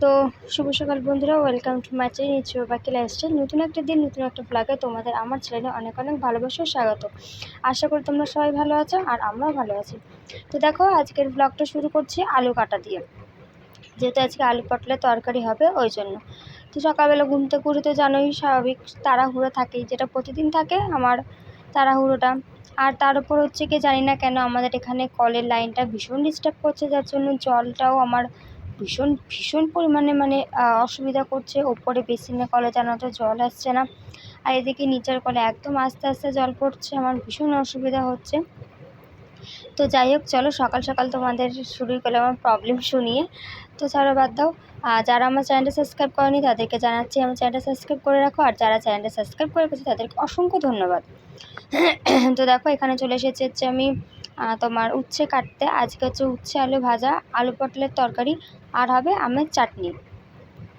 তো শুভ সকাল বন্ধুরা, welcome to my channel it's your বাকি লাইফস্টাইল। নতুন একটা দিন, নতুন একটা ব্লগে তোমাদের আমার চ্যানেলে অনেক অনেক ভালোবাসা স্বাগত। আশা করি তোমরা সবাই ভালো আছো আর আমরাও ভালো আছি। তো দেখো, আজকের ব্লগটা শুরু করছি আলু কাটা দিয়ে, যেহেতু আজকে আলু পটলের তরকারি হবে ওই জন্য। তো সকালবেলা ঘুম থেকে উঠে তো জানোই, স্বাভাবিক তাড়াহুড়ো থাকেই, যেটা প্রতিদিন থাকে আমার তাড়াহুড়োটা। আর তার উপর হচ্ছে কি, জানি না কেন আমাদের এখানে কলের লাইনটা ভীষণ ডিস্টার্ব করছে, যার জন্য জলটাও আমার ভীষণ ভীষণ পরিমাণে অসুবিধা করছে। ওপরে বেসিনে কলে জানো তো জল আসছে না, আর এদিকে নিচের কলে একদম আস্তে আস্তে জল পড়ছে, আমার ভীষণ অসুবিধা হচ্ছে। তো যাই হোক, চলো সকাল সকাল তোমাদের শুরুই করলে আমার প্রবলেম শুনিয়ে। তো ছাড়ো, বাদ দাও। যারা আমার চ্যানেলটা সাবস্ক্রাইব করেনি তাদেরকে জানাচ্ছি আমার চ্যানেলটা সাবস্ক্রাইব করে রাখো, আর যারা চ্যানেলটা সাবস্ক্রাইব করে রেখেছে তাদেরকে অসংখ্য ধন্যবাদ। তো দেখো, এখানে চলে এসেছি হচ্ছে আমি তোমার উচ্ছে কাটতে। আজকে হচ্ছে উচ্ছে আলু ভাজা, আলু পটলের তরকারি, আর হবে আমের চাটনি।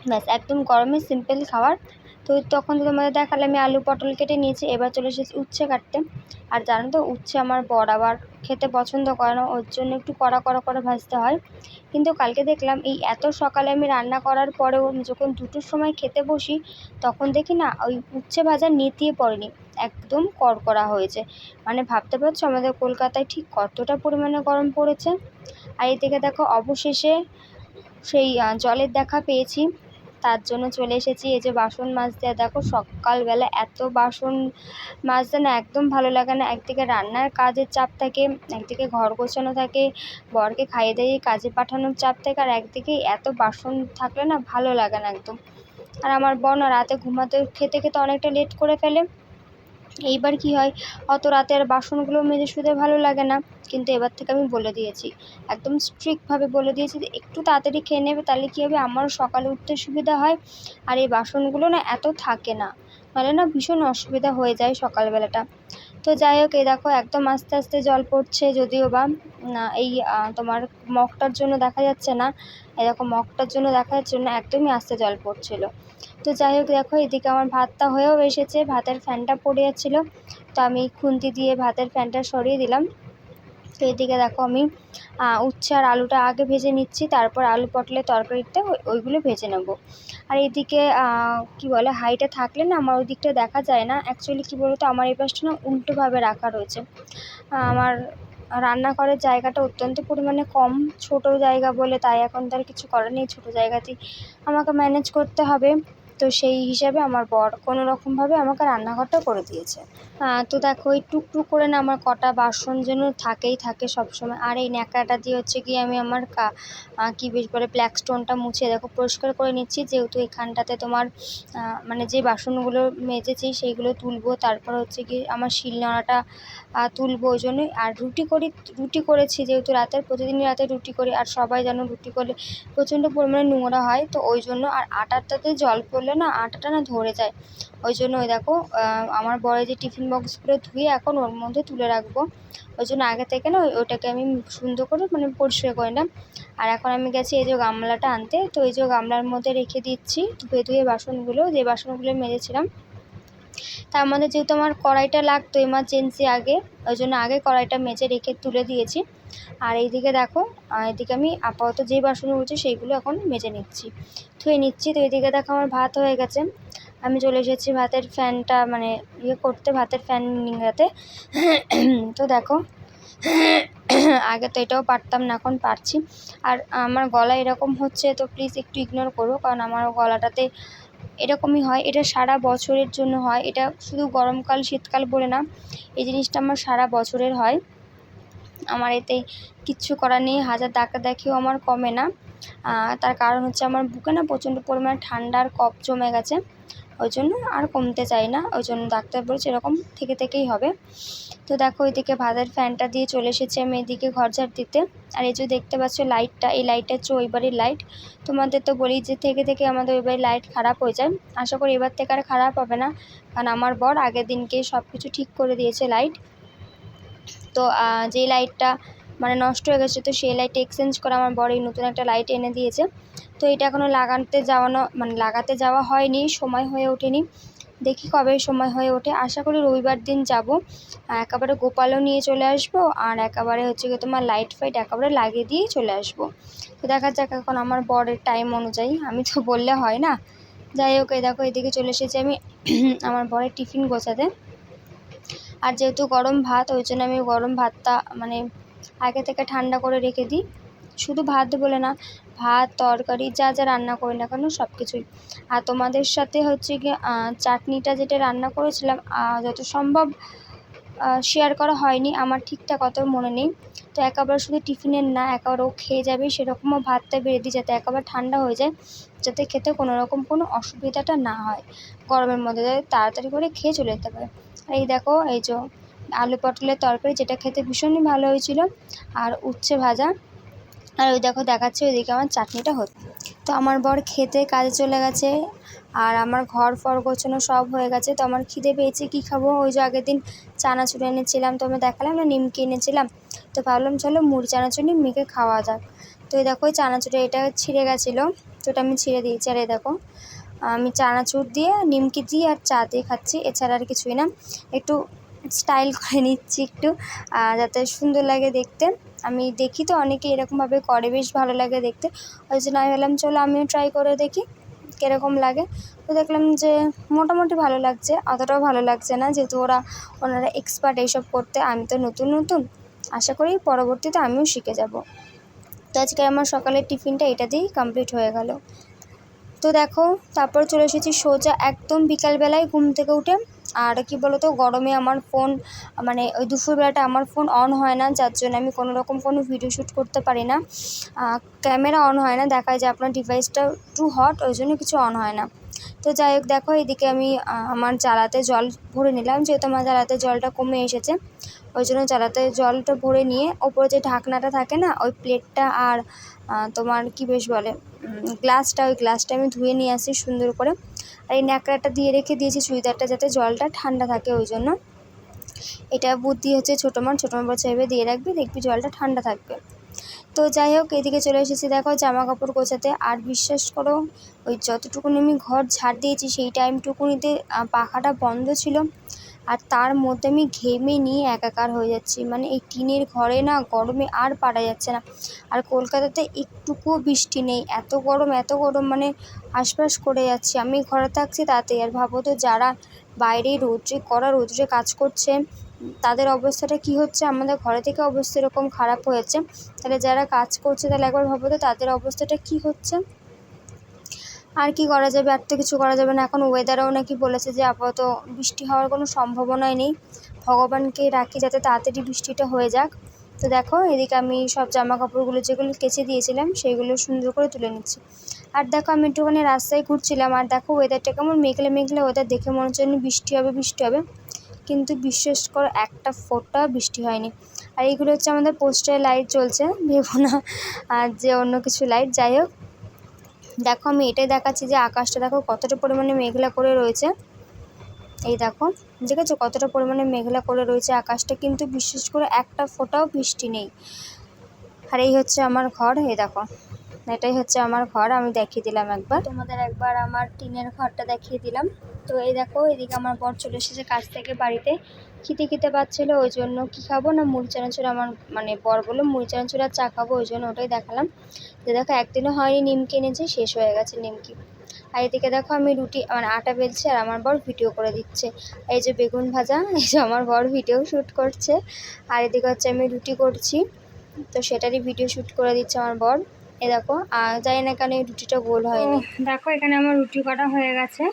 ব্যাস, একদম গরমে সিম্পল খাবার। তো তখন তো তোমাদের দেখালে আমি আলু পটল কেটে নিয়েছি, এবার চলে এসেছি উচ্ছে কাটতে। আর জানো তো, উচ্ছে আমার বর আবার খেতে পছন্দ করে না, ওর জন্য একটু কড়া কড়া করে ভাজতে হয়। কিন্তু কালকে দেখলাম এই এত সকালে আমি রান্না করার পরেও যখন 2টোর সময় খেতে বসি, তখন দেখি না ওই উচ্ছে ভাজা নেতিয়ে পড়েনি, একদম কড়কড়া হয়েছে। মানে ভাবতে পারছো আমাদের কলকাতায় ঠিক কতটা পরিমাণে গরম পড়েছে। আর এদিকে দেখো, অবশেষে সেই জলের দেখা পেয়েছি, তার জন্য চলে এসেছি এই যে বাসন মাজতে। দেখো সকালবেলা এত বাসন মাজতে না একদম ভালো লাগে না। একদিকে রান্নার কাজের চাপ থাকে, একদিকে ঘর গোছানো থাকে, বরকে খাইয়ে দাইয়ে কাজে পাঠানোর চাপ থাকে, আর একদিকে এত বাসন থাকলে না ভালো লাগে না একদম। আর আমার বর না রাতে ঘুমাতে খেতে খেতে অনেকটা লেট করে ফেলে। এইবার কি হয়, অত রাতে আর বাসনগুলো মেজে শুতে ভালো লাগে না। কিন্তু এবার থেকে আমি বলে দিয়েছি, একদম স্ট্রিক্টভাবে বলে দিয়েছি যে একটু তাড়াতাড়ি খেয়ে নেবে, তাহলে কী হবে আমারও সকালে উঠতে সুবিধা হয়, আর এই বাসনগুলো না এত থাকে না, নাহলে না ভীষণ অসুবিধা হয়ে যায় সকালবেলাটা। তো যাই হোক, এই দেখো একদম আস্তে আস্তে জল পড়ছে, যদিও বা এই তোমার মগটার জন্য দেখা যাচ্ছে না। এরকম মগটার জন্য দেখা যাচ্ছে না, একদমই আস্তে জল পড়ছিল। তো যাই হোক, দেখো এদিকে আমার ভাতটা হয়েও এসেছে, ভাতের ফ্যানটা পড়ে যাচ্ছিলো, তো আমি খুন্তি দিয়ে ভাতের ফ্যানটা সরিয়ে দিলাম। তো এদিকে দেখো আমি উচ্ছে আর আলুটা আগে ভেজে নিচ্ছি, তারপর আলু পটলের তরকারিতে ওইগুলো ভেজে নেব। আর এদিকে কি বলে, হাইটে থাকলে না আমার ওই দিকটা দেখা যায় না। অ্যাকচুয়ালি কী বলতো, আমার এই পাশটা না উল্টোভাবে রাখা রয়েছে। আমার রান্নাঘরের জায়গাটা অত্যন্ত পরিমাণে কম, ছোট জায়গা বলে, তাই এখন তার কিছু করার নেই, ছোটো জায়গাতেই আমাকে ম্যানেজ করতে হবে। তো সেই হিসাবে আমার বর কোনো রকমভাবে আমাকে রান্নাঘরটা করে দিয়েছে। তো দেখো, এই টুকটুক করে না আমার কটা বাসন যেন থাকেই থাকে সবসময়। আর এই ন্যাকড়াটা দিয়ে হচ্ছে কি আমি আমার কি বেশ বলে ব্ল্যাক স্টোনটা মুছে দেখো পরিষ্কার করে নিচ্ছি, যেহেতু এখানটাতে তোমার মানে যে বাসনগুলো মেজেছি সেইগুলো তুলবো, তারপর হচ্ছে কি আমার শিলনোড়াটা তুলবো, ওই জন্যই। আর রুটি করেছি, যেহেতু প্রতিদিনই রাতে রুটি করি, আর সবাই যেন রুটি করলে প্রচণ্ড পরিমাণে নোংরা হয়, তো ওই জন্য। আর আটাটাতে জল পড়লে না আটাটা না ধরে যায়, ওই জন্য। ওই দেখো আমার বড় যে টিফিন বক্সগুলো ধুয়ে এখন ওর মধ্যে তুলে রাখবো, ওই জন্য আগে থেকে না ওটাকে আমি সুন্দর করে পরিষ্কার করে নিলাম। আর এখন আমি গেছি এই যে গামলাটা আনতে, তো এই যে গামলার মধ্যে রেখে দিচ্ছি ধুয়ে ধুয়ে বাসনগুলো, যে বাসনগুলো মেজেছিলাম। তার মধ্যে যেহেতু আমার কড়াইটা লাগতো এমার্জেন্সি আগে, ওই জন্য আগে কড়াইটা মেজে রেখে তুলে দিয়েছি। আর এইদিকে দেখো, এদিকে আমি আপাতত যেই বাসনগুলো রয়েছে সেইগুলো এখন মেজে নিচ্ছি, ধুয়ে নিচ্ছি। তো এদিকে দেখো আমার ভাত হয়ে গেছে, আমি চলে এসেছি ভাতের ফ্যানটা করতে, ভাতের ফ্যান নিংড়াতে। তো দেখো, আগে তো এটাও পারতাম না, এখন পারছি। আর আমার গলা এরকম হচ্ছে, তো প্লিজ একটু ইগনোর করো, কারণ আমার গলাটাতে এরকমই হয়। এটা সারা বছরের জন্য হয়, এটা শুধু গরমকাল শীতকাল বলে না, এই জিনিসটা আমার সারা বছরের হয়। আমার এতে কিচ্ছু করার নেই, হাজার ডাক্তার দেখিয়েও আমার কমে না। তার কারণ হচ্ছে আমার বুকে না প্রচণ্ড পরিমাণে ঠান্ডার কফ জমে গেছে, ওই জন্য আর কমতে চাই না, ওই জন্য ডাক্তার বলেছে এরকম থেকেই হবে। তো দেখো, ওইদিকে ভাতের ফ্যানটা দিয়ে চলে এসেছি আমি এদিকে ঘর ঝাড় দিতে। আর এই যে দেখতে পাচ্ছ লাইটটা, এই লাইটটা হচ্ছে ওই বাড়ির লাইট। তোমাদের তো বলি যে থেকে আমাদের ওই বাড়ির লাইট খারাপ হয়ে যায়, আশা করি এবার থেকে আর খারাপ হবে না, কারণ আমার বর আগের দিনকেই সব কিছু ঠিক করে দিয়েছে লাইট। তো যেই লাইটটা নষ্ট হয়ে গেছে, তো সেই লাইট এক্সচেঞ্জ করে আমার বর এই নতুন একটা লাইট এনে দিয়েছে। তো এটা এখনও লাগাতে যাওয়া হয়নি, সময় হয়ে ওঠেনি। দেখি কবে সময় হয়ে ওঠে। আশা করি রবিবার দিন যাব, একেবারে গোপালও নিয়ে চলে আসবো আর একেবারে হচ্ছে গিয়ে তোমার লাইট ফাইট একেবারে লাগিয়ে দিয়েই চলে আসবো। তো দেখা যাক এখন আমার বরের টাইম অনুযায়ী, আমি তো বললে হয় না। যাই হোক, এই দেখো এদিকে চলে এসেছি আমি আমার বরের টিফিন গোছাতে। আর যেহেতু গরম ভাত, ওই জন্য আমি গরম ভাতটা মানে আগে থেকে ঠান্ডা করে রেখে দিই। শুধু ভাত বলে না, ভাত তরকারি যা যা রান্না করি না কেন সব কিছুই। আর তোমাদের সাথে হচ্ছে গিয়ে চাটনিটা যেটা রান্না করেছিলাম যত সম্ভব শেয়ার করা হয়নি, আমার ঠিকঠাক অত মনে নেই। তো একেবারে শুধু টিফিনের না, একেবারে ও খেয়ে যাবে সেরকমও ভাতটা বেড়ে দিই, যাতে একেবারে ঠান্ডা হয়ে যায়, যাতে খেতে কোনো রকম কোনো অসুবিধাটা না হয়, গরমের মধ্যে যাতে তাড়াতাড়ি করে খেয়ে চলে যেতে পারে। আর এই দেখো এই যে আলু পটলের তরকারি, যেটা খেতে ভীষণই ভালো হয়েছিল, আর উচ্ছে ভাজা। আর ওই দেখো দেখাচ্ছে ওইদিকে আমার চাটনিটা হচ্ছে। তো আমার বর খেতে কাজে চলে গেছে, আর আমার ঘর ফর গোছানো সব হয়ে গেছে। তো আমার খিদে পেয়েছে, কী খাবো? ওই যে আগের দিন চানাচুর এনেছিলাম, তো আমি দেখালাম না, নিমকি এনেছিলাম। তো ভাবলাম চলো মুড়ি চানাচুর মেখে খাওয়া যাক। তো এই দেখো ওই চানাচুরে এটা ছিঁড়ে গেছিলো, তো ওটা আমি ছিঁড়ে দিয়েছি। আর এই দেখো আমি চানাচুর দিয়ে নিমকি দিয়ে আর চা দিয়ে খাচ্ছি, এছাড়া আর কিছুই না। একটু স্টাইল করে নিচ্ছি একটু, যাতে সুন্দর লাগে দেখতে। আমি দেখি তো অনেকে এরকমভাবে করে, বেশ ভালো লাগে দেখতে। ওই জন্য আমি ভাবলাম চলো আমিও ট্রাই করে দেখি কীরকম লাগে। তো দেখলাম যে মোটামুটি ভালো লাগছে, অতটাও ভালো লাগছে না, যেহেতু ওনারা এক্সপার্ট এইসব করতে, আমি তো নতুন নতুন। আশা করি পরবর্তীতে আমিও শিখে যাব। তো আজকে আমার সকালের টিফিনটা এটা দিয়েই কমপ্লিট হয়ে গেল। তো দেখো তারপর চলে এসেছি সোজা একদম বিকালবেলায় ঘুম থেকে উঠে। আর কি বলতো, গরমে আমার ফোন মানে ওই দুপুরবেলাটা আমার ফোন অন হয় না, যার জন্য আমি কোনো রকম কোনো ভিডিও শ্যুট করতে পারি না। ক্যামেরা অন হয় না, দেখায় যে আপনার ডিভাইসটা টু হট, ওই জন্য কিছু অন হয় না। তো যাই হোক দেখো এদিকে আমি আমার জ্বালাতে জল ভরে নিলাম, যেহেতু আমার জ্বালাতে জলটা কমে এসেছে, ওই জন্য জ্বালাতে জলটা ভরে নিয়ে ওপরে যে ঢাকনাটা থাকে না, ওই প্লেটটা আর তোমার কি বেশ বলে গ্লাসটা, ওই গ্লাসটা আমি ধুয়ে নিয়ে আসি সুন্দর করে। আর এই ন্যাকড়াটা দিয়ে রেখে দিয়েছি চুড়িদারটা যাতে জলটা ঠান্ডা থাকে, ওই জন্য। এটা বুদ্ধি হচ্ছে ছোটো মার বলছে এভাবে দিয়ে রাখবি, দেখবি জলটা ঠান্ডা থাকবে। তো যাই হোক এদিকে চলে এসেছি দেখো জামা কাপড় গোছাতে। আর বিশ্বাস করো, ওই যতটুকুনি আমি ঘর ঝাড় দিয়েছি সেই টাইমটুকুনিতে পাখাটা বন্ধ ছিল, আর তার মধ্যে আমি ঘেমে নিয়ে একাকার হয়ে যাচ্ছি। মানে এই টিনের ঘরে না গরমে আর পারা যাচ্ছে না। আর কলকাতাতে একটুকুও বৃষ্টি নেই, এত গরম এত গরম, মানে আশপাশ করে যাচ্ছি। আমি ঘরে থাকছি তাতে, আর ভাবো তো যারা বাইরে রৌদ্রে কাজ করছে তাদের অবস্থাটা কী হচ্ছে। আমাদের ঘরে থেকে অবস্থা এরকম খারাপ হয়েছে, তাহলে যারা কাজ করছে তাহলে একবার ভাবো তো তাদের অবস্থাটা কী হচ্ছে। আর কি করা যাবে, আর তো কিছু করা যাবে না। এখন ওয়েদারও নাকি বলেছে যে আপাতত বৃষ্টি হওয়ার কোনো সম্ভাবনাই নেই। ভগবানকে রাখি যাতে তাড়াতাড়ি বৃষ্টিটা হয়ে যাক। তো দেখো এদিকে আমি সব জামা কাপড়গুলো যেগুলো কেচে দিয়েছিলাম সেইগুলো সুন্দর করে তুলে নিচ্ছি। আর দেখো আমি একটুখানি রাস্তায় ঘুরছিলাম, আর দেখো ওয়েদারটা কেমন মেঘলা মেঘলা ওয়েদার, দেখে মনে হচ্ছে বৃষ্টি হবে বৃষ্টি হবে, কিন্তু বিশ্বাস করো একটা ফোঁটা বৃষ্টি হয়নি। আর এইগুলো হচ্ছে আমাদের পোস্টারে লাইট জ্বলছে, ভেবো না আর যে অন্য কিছু লাইট। যাই হোক দেখো আমি এটাই দেখাচ্ছি যে আকাশটা দেখো কতটা পরিমাণে মেঘলা করে রয়েছে। এই দেখো দেখেছো কতটা পরিমাণে মেঘলা করে রয়েছে আকাশটা, কিন্তু বিশেষ করে একটা ফোঁটাও বৃষ্টি নেই। আর এই হচ্ছে আমার ঘর, এই দেখো এটাই হচ্ছে আমার ঘর। আমি দেখিয়ে দিলাম একবার তোমাদের, একবার আমার টিনের ঘরটা দেখিয়ে দিলাম। তো এই দেখো এদিকে আমার বর চলে এসেছে কাজ থেকে বাড়িতে, খেতে পাচ্ছিলো, ওই জন্য কী খাবো না মুড়ি চানাচুর, আমার মানে বর বললো মুড়ি চানাচুর আর চা খাবো, ওই জন্য ওটাই দেখালাম। তো দেখো একদিনও হয়নি, নিমকি এনেছি, শেষ হয়ে গেছে নিমকি। আর এদিকে দেখো আমি রুটি মানে আটা বেলছি, আর আমার বর ভিডিও করে দিচ্ছে। এই যে বেগুন ভাজা, এই যে আমার বর ভিডিও শ্যুট করছে। আর এদিকে হচ্ছে আমি রুটি করছি, তো সেটারই ভিডিও শ্যুট করে দিচ্ছে আমার বর। এ দেখো জানি না কেন এই রুটিটা গোল হয়নি। দেখো এখানে আমার রুটি কাটা হয়ে গেছে,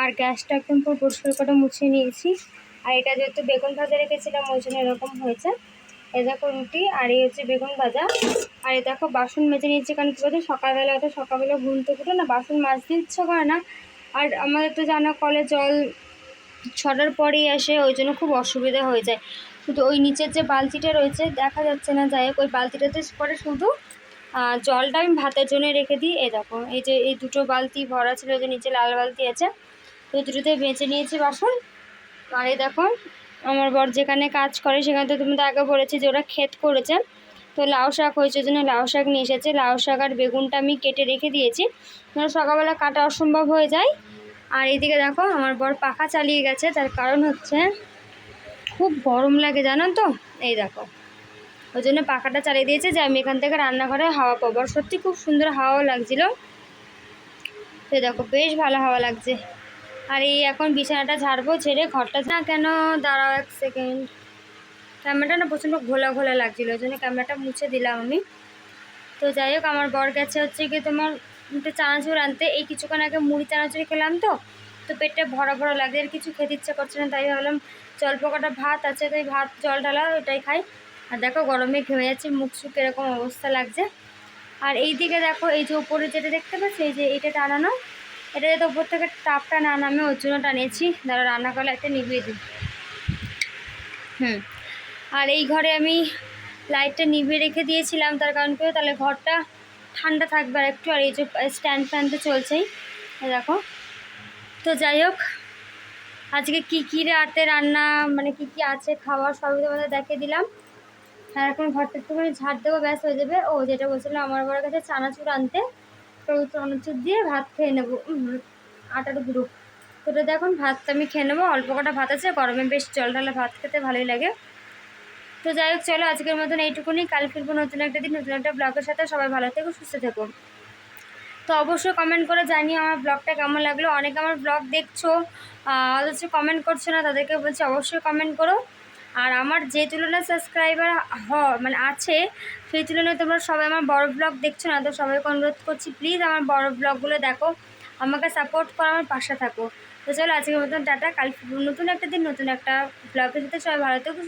আর গ্যাসটা একদম পুরো পরিষ্কার করে মুছিয়ে নিয়েছি। আর এটা যেহেতু বেগুন ভাজা রেখেছিলাম ওই জন্য এরকম হয়েছে। এই দেখো রুটি, আর এই হচ্ছে বেগুন ভাজা। আর এই দেখো বাসন মেজে নিয়েছি, কারণ কী বলতে সকালবেলা ঘুম থেকে উঠে না বাসন মাজতে ইচ্ছা করে না। আর আমাদের তো জানা কলে জল 6টার পরেই আসে, ওই জন্য খুব অসুবিধা হয়ে যায়। শুধু ওই নিচের যে বালতিটা রয়েছে দেখা যাচ্ছে না, যাই হোক ওই বালতিটাতে পরে শুধু জলটা আমি ভাতের জন্য রেখে দিই। এই দেখো এই যে এই দুটো বালতি ভরা ছিল, যে নিচে লাল বালতি আছে, তো এই দুটোতে বেঁচে নিয়েছি বাসন। আর এই দেখো আমার বর যেখানে কাজ করে সেখানে তো তুমি তো আগে বলেছি যে ওরা ক্ষেত করেছে, তো লাউ শাক হয়েছে, জন্য লাউ শাক নিয়ে এসেছে। লাউ শাক আর বেগুনটা আমি কেটে রেখে দিয়েছি, সকালবেলা কাটা অসম্ভব হয়ে যায়, আর এইদিকে দেখো আমার বর পাখা চালিয়ে গেছে, তার কারণ হচ্ছে খুব গরম লাগে জানো তো, এই দেখো ওই জন্য পাখাটা চালিয়ে দিয়েছে যে আমি এখান থেকে রান্নাঘরে হাওয়া পাবো। আর সত্যি খুব সুন্দর হাওয়াও লাগছিল, তো দেখো বেশ ভালো হাওয়া লাগছে। আর এই এখন বিছানাটা ঝাড়বো, ঝেড়ে ঘরটা না কেন, দাঁড়াও 1 সেকেন্ড, ক্যামেরাটা না প্রচণ্ড ঘোলা ঘোলা লাগছিলো, ওই জন্য ক্যামেরাটা মুছে দিলাম আমি। তো যাই হোক, আমার বর গেছে হচ্ছে কি তোমার একটু চানাচুর আনতে, এই কিছুক্ষণ আগে মুড়ি চানাচুরি খেলাম, তো পেটটা ভরা ভরা লাগে, আর কিছু খেতে ইচ্ছা করছে না, তাই ভাবলাম জল পোকাটা ভাত আছে, তাই ভাত জল ঢালা ওটাই খাই। আর দেখো গরমে ঘেমে যাচ্ছে, মুখ সুখ এরকম অবস্থা লাগছে। আর এই দিকে দেখো এই যে উপরে যেটা দেখতে পাচ্ছি, এই যে এটা টানানো, এটা যাতে উপর থেকে টাপটা না নামে ওর জন্য টানিয়েছি। দাঁড়া রান্না করলে একটা নিভিয়ে দিই। আর এই ঘরে আমি লাইটটা নিভিয়ে রেখে দিয়েছিলাম, তার কারণ কি তাহলে ঘরটা ঠান্ডা থাকবে আর একটু। আর এই যে স্ট্যান্ড ফ্যান তো চলছেই দেখো। তো যাই হোক, আজকে কী রাতে রান্না মানে কী আছে খাওয়ার সবই তোমাদের দেখিয়ে দিলাম। আর এখন ঘরটা একটুখানি ঝাড় দেবো, ব্যাস হয়ে যাবে। ও যেটা বলছিলাম, আমার বড় কাছে চানাচুর আনতে, তো চানাচুর দিয়ে ভাত খেয়ে নেবো, আটার গুঁড়ো। তো ওটা এখন ভাতটা আমি খেয়ে নেবো, অল্প কটা ভাত আছে, গরমে বেশ জল ঢালা ভাত খেতে ভালোই লাগে। তো যাই হোক চলো, আজকের মতন এইটুকুনি, কাল ফিরবো নতুন একটা দিন নতুন একটা ব্লগের সাথে। সবাই ভালো থেকো, সুস্থ থেকো। তো অবশ্যই কমেন্ট করে জানিও আমার ব্লগটা কেমন লাগলো। অনেকে আমার ব্লগ দেখছো অথচ কমেন্ট করছো না, তাদেরকে বলছি অবশ্যই কমেন্ট করো। আর আমার যে তুলনায় সাবস্ক্রাইবার মানে আছে, সেই তুলনায় তোমরা সবাই আমার বড় ব্লগ দেখছো না, তো সবাইকে অনুরোধ করছি প্লিজ আমার বড় ব্লগগুলো দেখো, আমাকে সাপোর্ট করো, আমার পাশে থাকো। তো চলো আজকের মতন টাটা, কাল নতুন একটা দিন নতুন একটা ব্লগের সাথে। সবাই ভালো থেকো।